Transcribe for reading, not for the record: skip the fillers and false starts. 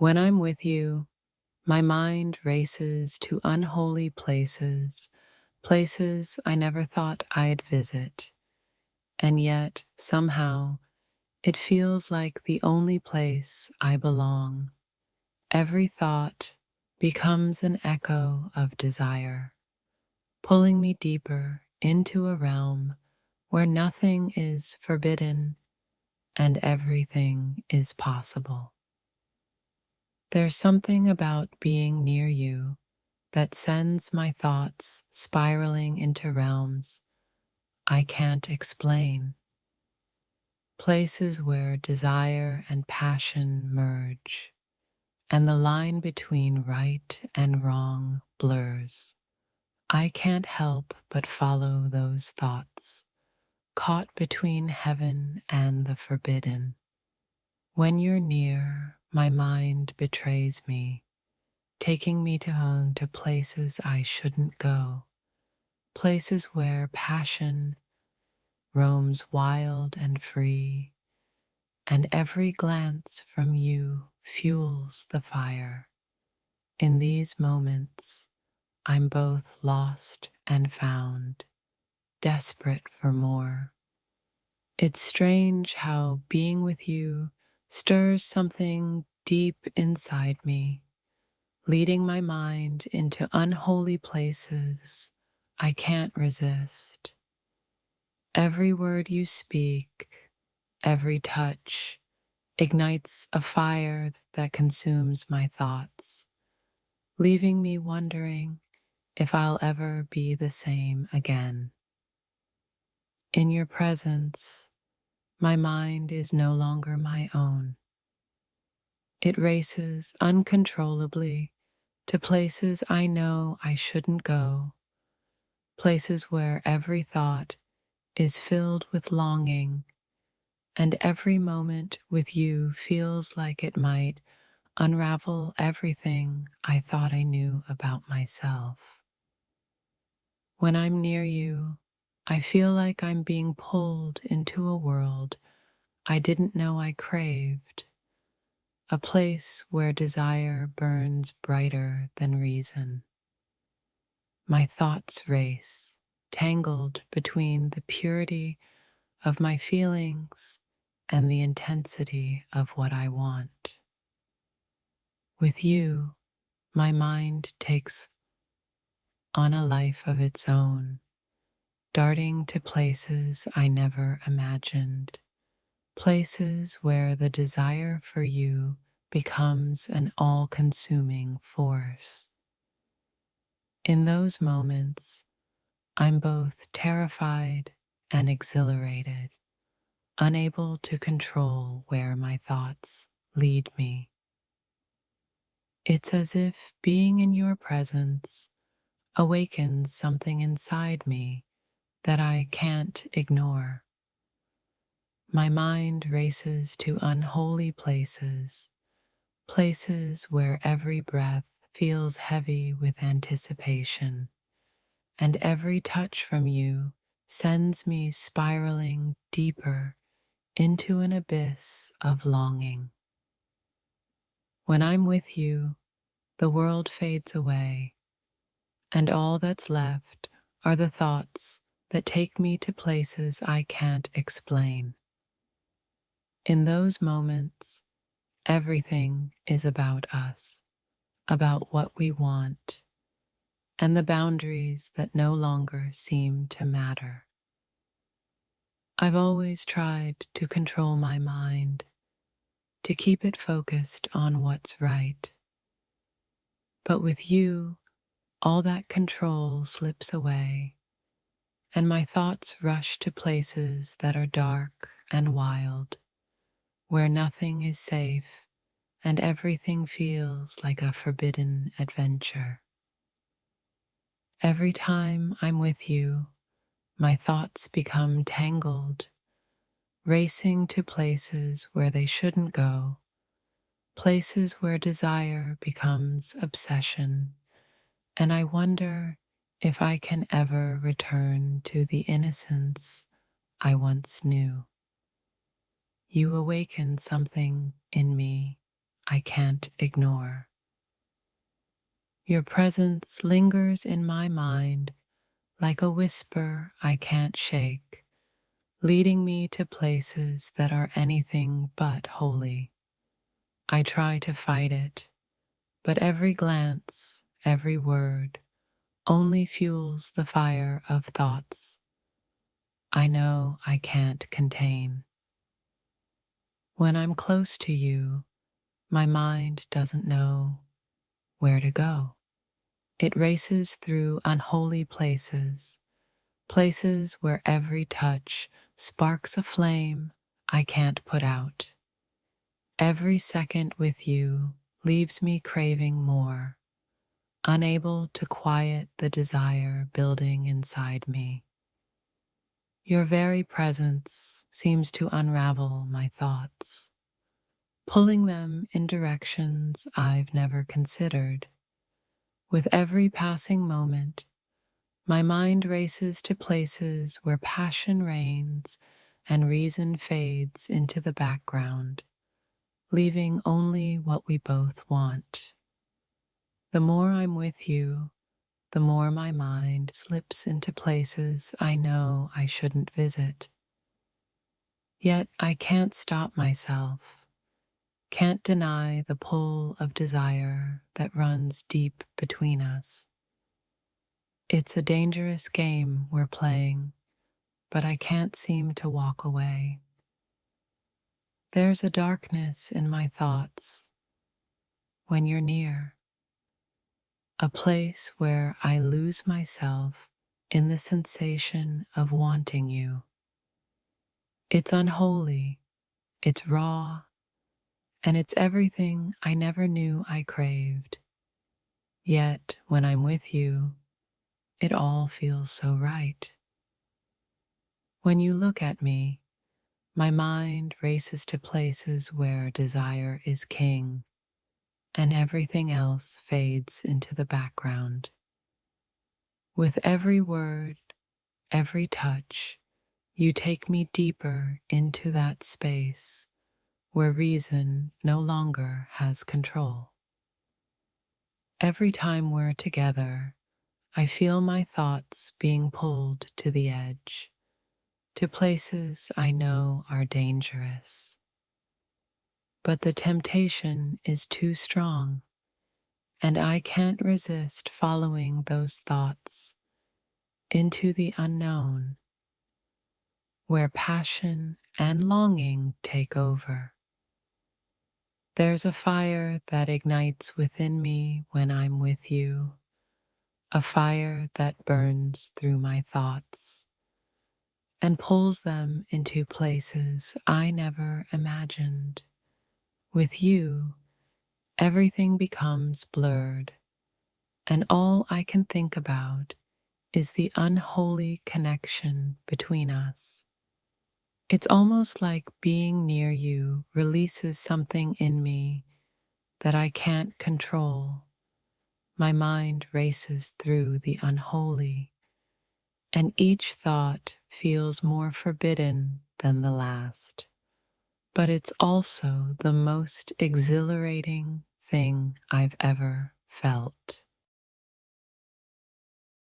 When I'm with you, my mind races to unholy places, places I never thought I'd visit, and yet, somehow, it feels like the only place I belong. Every thought becomes an echo of desire, pulling me deeper into a realm where nothing is forbidden and everything is possible. There's something about being near you that sends my thoughts spiraling into realms I can't explain, places where desire and passion merge, and the line between right and wrong blurs. I can't help but follow those thoughts, caught between heaven and the forbidden. When you're near, my mind betrays me, taking me to places I shouldn't go, places where passion roams wild and free, and every glance from you fuels the fire. In these moments, I'm both lost and found, desperate for more. It's strange how being with you stirs something deep inside me, leading my mind into unholy places I can't resist. Every word you speak, every touch, ignites a fire that consumes my thoughts, leaving me wondering if I'll ever be the same again. In your presence, my mind is no longer my own. It races uncontrollably to places I know I shouldn't go, places where every thought is filled with longing, and every moment with you feels like it might unravel everything I thought I knew about myself. When I'm near you, I feel like I'm being pulled into a world I didn't know I craved, a place where desire burns brighter than reason. My thoughts race, tangled between the purity of my feelings and the intensity of what I want. With you, my mind takes on a life of its own, darting to places I never imagined, places where the desire for you becomes an all-consuming force. In those moments, I'm both terrified and exhilarated, unable to control where my thoughts lead me. It's as if being in your presence awakens something inside me that I can't ignore. My mind races to unholy places, places where every breath feels heavy with anticipation, and every touch from you sends me spiraling deeper into an abyss of longing. When I'm with you, the world fades away, and all that's left are the thoughts that take me to places I can't explain. In those moments, everything is about us, about what we want, and the boundaries that no longer seem to matter. I've always tried to control my mind, to keep it focused on what's right. But with you, all that control slips away, and my thoughts rush to places that are dark and wild, where nothing is safe and everything feels like a forbidden adventure. Every time I'm with you, my thoughts become tangled, racing to places where they shouldn't go, places where desire becomes obsession, and I wonder if I can ever return to the innocence I once knew. You awaken something in me I can't ignore. Your presence lingers in my mind like a whisper I can't shake, leading me to places that are anything but holy. I try to fight it, but every glance, every word, only fuels the fire of thoughts I know I can't contain. When I'm close to you, my mind doesn't know where to go. It races through unholy places, places where every touch sparks a flame I can't put out. Every second with you leaves me craving more, unable to quiet the desire building inside me. Your very presence seems to unravel my thoughts, pulling them in directions I've never considered. With every passing moment, my mind races to places where passion reigns and reason fades into the background, leaving only what we both want. The more I'm with you, the more my mind slips into places I know I shouldn't visit. Yet I can't stop myself, can't deny the pull of desire that runs deep between us. It's a dangerous game we're playing, but I can't seem to walk away. There's a darkness in my thoughts when you're near, a place where I lose myself in the sensation of wanting you. It's unholy, it's raw, and it's everything I never knew I craved. Yet when I'm with you, it all feels so right. When you look at me, my mind races to places where desire is king and everything else fades into the background. With every word, every touch, you take me deeper into that space where reason no longer has control. Every time we're together, I feel my thoughts being pulled to the edge, to places I know are dangerous. But the temptation is too strong, and I can't resist following those thoughts into the unknown, where passion and longing take over. There's a fire that ignites within me when I'm with you, a fire that burns through my thoughts and pulls them into places I never imagined. With you, everything becomes blurred, and all I can think about is the unholy connection between us. It's almost like being near you releases something in me that I can't control. My mind races through the unholy, and each thought feels more forbidden than the last. But it's also the most exhilarating thing I've ever felt.